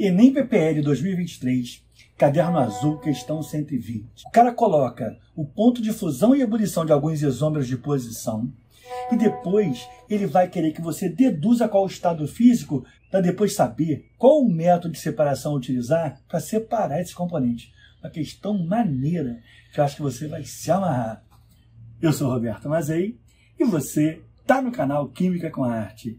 Enem PPL 2023, caderno azul, questão 120. O cara coloca o ponto de fusão e ebulição de alguns isômeros de posição e depois ele vai querer que você deduza qual o estado físico para depois saber qual o método de separação utilizar para separar esses componentes. Uma questão maneira que eu acho que você vai se amarrar. Eu sou Roberto Mazei e você está no canal Química com Arte.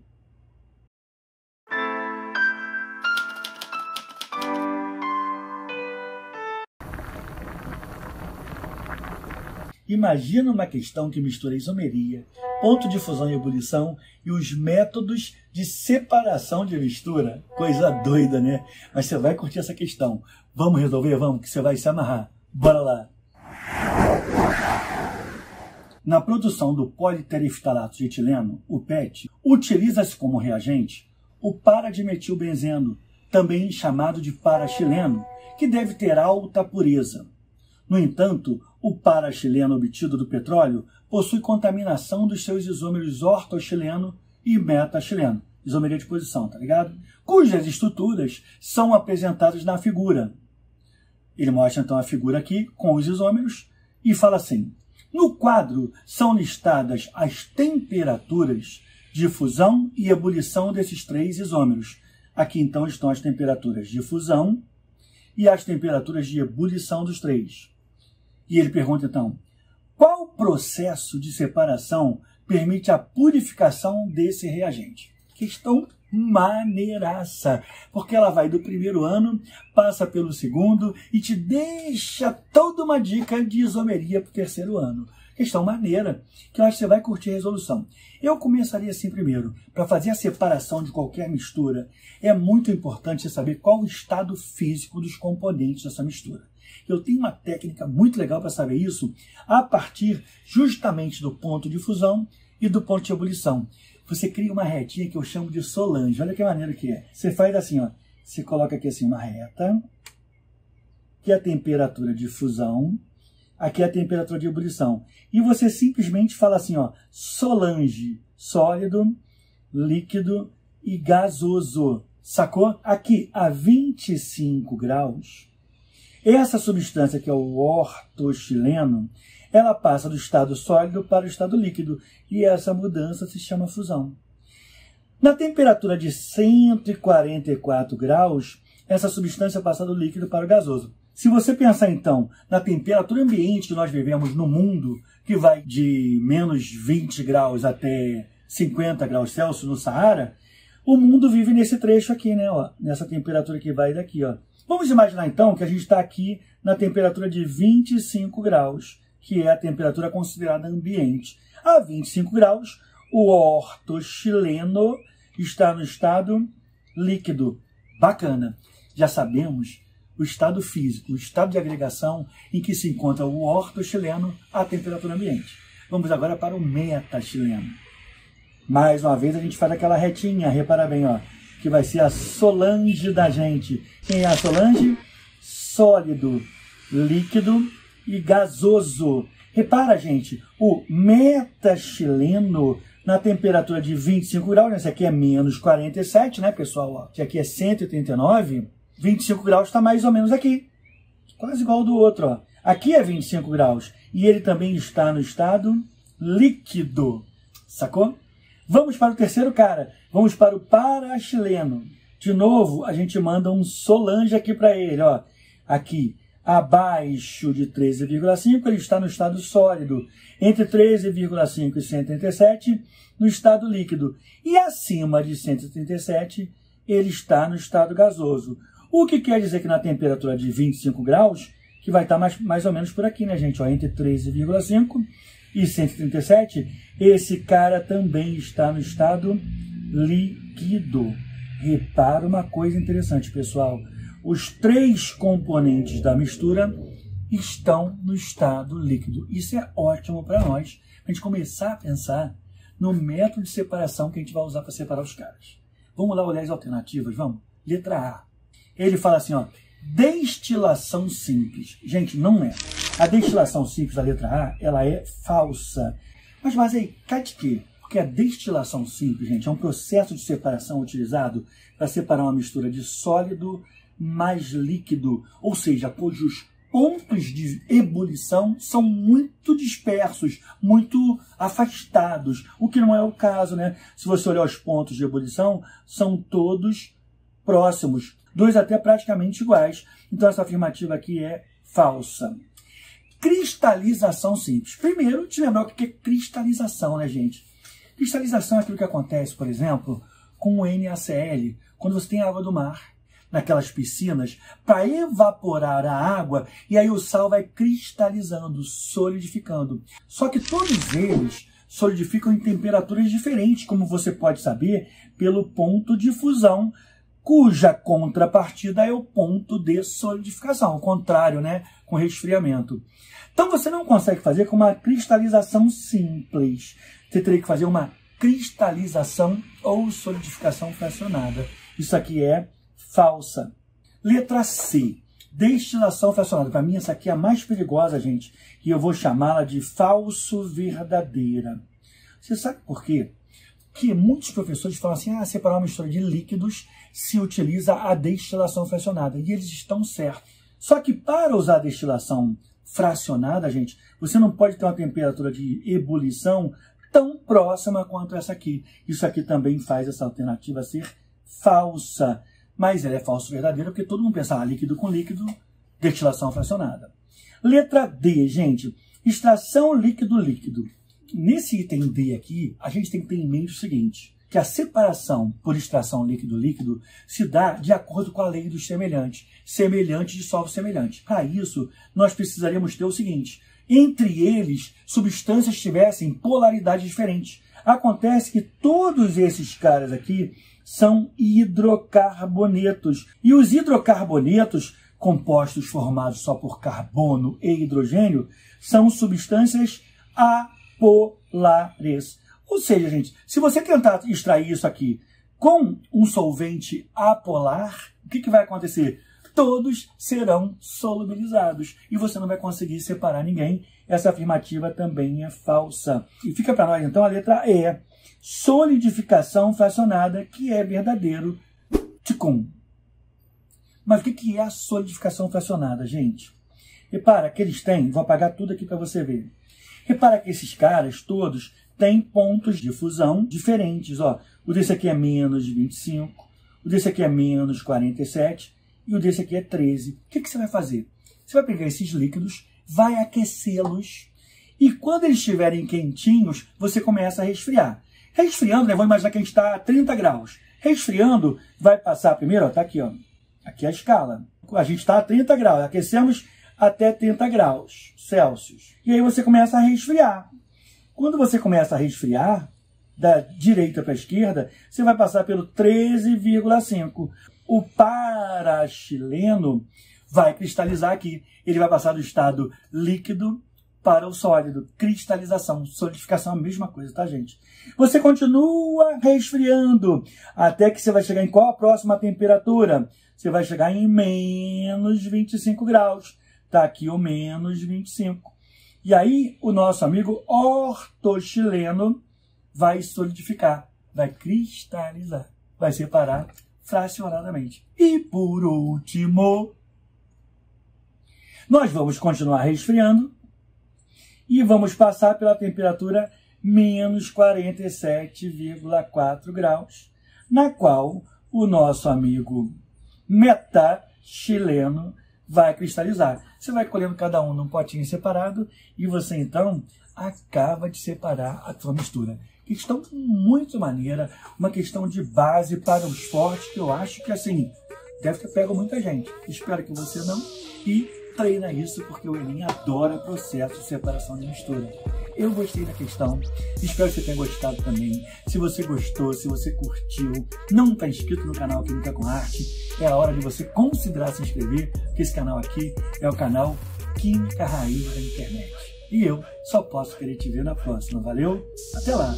Imagina uma questão que mistura isomeria, ponto de fusão e ebulição e os métodos de separação de mistura. Coisa doida, né? Mas você vai curtir essa questão. Vamos resolver? Vamos, que você vai se amarrar. Bora lá! Na produção do politereftalato de etileno, o PET, utiliza-se como reagente o paradimetilbenzeno, também chamado de parachileno, que deve ter alta pureza. No entanto, o parachileno obtido do petróleo possui contaminação dos seus isômeros ortochileno e metachileno, isomeria de posição, tá ligado? Cujas estruturas são apresentadas na figura. Ele mostra então a figura aqui com os isômeros e fala assim: no quadro são listadas as temperaturas de fusão e ebulição desses três isômeros. Aqui então estão as temperaturas de fusão e as temperaturas de ebulição dos três. E ele pergunta, então, qual processo de separação permite a purificação desse reagente? Questão maneiraça, porque ela vai do primeiro ano, passa pelo segundo e te deixa toda uma dica de isomeria para o terceiro ano. Questão maneira, que eu acho que você vai curtir a resolução. Eu começaria assim primeiro. Para fazer a separação de qualquer mistura, é muito importante você saber qual o estado físico dos componentes dessa mistura. Eu tenho uma técnica muito legal para saber isso a partir justamente do ponto de fusão e do ponto de ebulição. Você cria uma retinha que eu chamo de Solange. Olha que maneiro que é. Você faz assim, ó. Você coloca aqui assim uma reta, que é a temperatura de fusão, aqui é a temperatura de ebulição. E você simplesmente fala assim, ó, Solange, sólido, líquido e gasoso. Sacou? Aqui a 25 graus. Essa substância, que é o ortochileno, ela passa do estado sólido para o estado líquido, e essa mudança se chama fusão. Na temperatura de 144 graus, essa substância passa do líquido para o gasoso. Se você pensar, então, na temperatura ambiente que nós vivemos no mundo, que vai de menos 20 graus até 50 graus Celsius no Saara, o mundo vive nesse trecho aqui, né? Ó, nessa temperatura que vai daqui, ó. Vamos imaginar, então, que a gente está aqui na temperatura de 25 graus, que é a temperatura considerada ambiente. A 25 graus, o ortochileno está no estado líquido. Bacana. Já sabemos o estado físico, o estado de agregação em que se encontra o ortochileno à temperatura ambiente. Vamos agora para o metachileno. Mais uma vez a gente faz aquela retinha, repara bem, ó, que vai ser a Solange da gente. Quem é a Solange? Sólido, líquido e gasoso. Repara, gente, o metachileno na temperatura de 25 graus, esse aqui é menos 47, né, pessoal? Ó, esse aqui é 139, 25 graus está mais ou menos aqui. Quase igual ao do outro, ó. Aqui é 25 graus e ele também está no estado líquido. Sacou? Vamos para o terceiro cara. Vamos para o parachileno. De novo, a gente manda um Solange aqui para ele. Ó. Aqui, abaixo de 13,5, ele está no estado sólido. Entre 13,5 e 137, no estado líquido. E acima de 137, ele está no estado gasoso. O que quer dizer que na temperatura de 25 graus, que vai estar mais ou menos por aqui, né, gente? Ó, entre 13,5 e 137, esse cara também está no estado líquido. Repara uma coisa interessante, pessoal. Os três componentes da mistura estão no estado líquido. Isso é ótimo para nós, para a gente começar a pensar no método de separação que a gente vai usar para separar os caras. Vamos lá olhar as alternativas, vamos? Letra A. Ele fala assim, ó, destilação simples. Gente, não é. A destilação simples da letra A, ela é falsa. Mas aí, cai de quê? Porque a destilação simples, gente, é um processo de separação utilizado para separar uma mistura de sólido mais líquido, ou seja, cujos pontos de ebulição são muito dispersos, muito afastados, o que não é o caso, né? Se você olhar os pontos de ebulição, são todos próximos, dois até praticamente iguais. Então essa afirmativa aqui é falsa. Cristalização simples. Primeiro, te lembrar o que é cristalização, né, gente? Cristalização é aquilo que acontece, por exemplo, com o NaCl, quando você tem água do mar, naquelas piscinas, para evaporar a água, e aí o sal vai cristalizando, solidificando. Só que todos eles solidificam em temperaturas diferentes, como você pode saber pelo ponto de fusão, cuja contrapartida é o ponto de solidificação, o contrário, né, com resfriamento. Então você não consegue fazer com uma cristalização simples. Você teria que fazer uma cristalização ou solidificação fracionada. Isso aqui é falsa. Letra C. Destilação fracionada. Para mim, essa aqui é a mais perigosa, gente. E eu vou chamá-la de falso verdadeira. Você sabe por quê? Porque muitos professores falam assim, separar uma mistura de líquidos se utiliza a destilação fracionada. E eles estão certos. Só que para usar a destilação fracionada, gente, você não pode ter uma temperatura de ebulição tão próxima quanto essa aqui. Isso aqui também faz essa alternativa ser falsa. Mas ela é falso verdadeira porque todo mundo pensa, líquido com líquido, destilação fracionada. Letra D, gente, extração líquido-líquido. Nesse item D aqui, a gente tem que ter em mente o seguinte, que a separação por extração líquido-líquido se dá de acordo com a lei dos semelhantes. Semelhante dissolve semelhante. Para isso, nós precisaríamos ter o seguinte, entre eles, substâncias tivessem polaridades diferentes. Acontece que todos esses caras aqui são hidrocarbonetos. E os hidrocarbonetos, compostos formados só por carbono e hidrogênio, são substâncias apolares. Ou seja, gente, se você tentar extrair isso aqui com um solvente apolar, o que vai acontecer? Todos serão solubilizados e você não vai conseguir separar ninguém. Essa afirmativa também é falsa. E fica para nós, então, a letra E. Solidificação fracionada, que é verdadeiro. Ticum. Mas o que é a solidificação fracionada, gente? Repara que eles têm, vou apagar tudo aqui para você ver. Repara que esses caras todos têm pontos de fusão diferentes. Ó. O desse aqui é menos 25, o desse aqui é menos 47 e o desse aqui é 13. O que você vai fazer? Você vai pegar esses líquidos, vai aquecê-los e quando eles estiverem quentinhos, você começa a resfriar. Resfriando, né? Vamos imaginar que a gente está a 30 graus. Resfriando, vai passar primeiro, está aqui, ó. Aqui é a escala. A gente está a 30 graus, aquecemos até 30 graus Celsius. E aí você começa a resfriar. Quando você começa a resfriar, da direita para a esquerda, você vai passar pelo 13,5. O parachileno vai cristalizar aqui. Ele vai passar do estado líquido para o sólido. Cristalização, solidificação, a mesma coisa, tá, gente? Você continua resfriando até que você vai chegar em qual a próxima temperatura? Você vai chegar em menos 25 graus. Tá aqui o menos 25. E aí, o nosso amigo ortoxileno vai solidificar, vai cristalizar, vai separar fracionadamente. E por último, nós vamos continuar resfriando e vamos passar pela temperatura menos 47,4 graus, na qual o nosso amigo metachileno vai cristalizar. Você vai colhendo cada um num potinho separado e você, então, acaba de separar a sua mistura. Questão muito maneira, uma questão de base para os fortes que eu acho que, assim, deve ter pego muita gente. Espero que você não. E treina isso, porque o Enem adora processo de separação de mistura. Eu gostei da questão, espero que você tenha gostado também. Se você gostou, se você curtiu, não está inscrito no canal Química com Arte, é a hora de você considerar se inscrever, porque esse canal aqui é o canal Química Raiz da internet. E eu só posso querer te ver na próxima. Valeu? Até lá!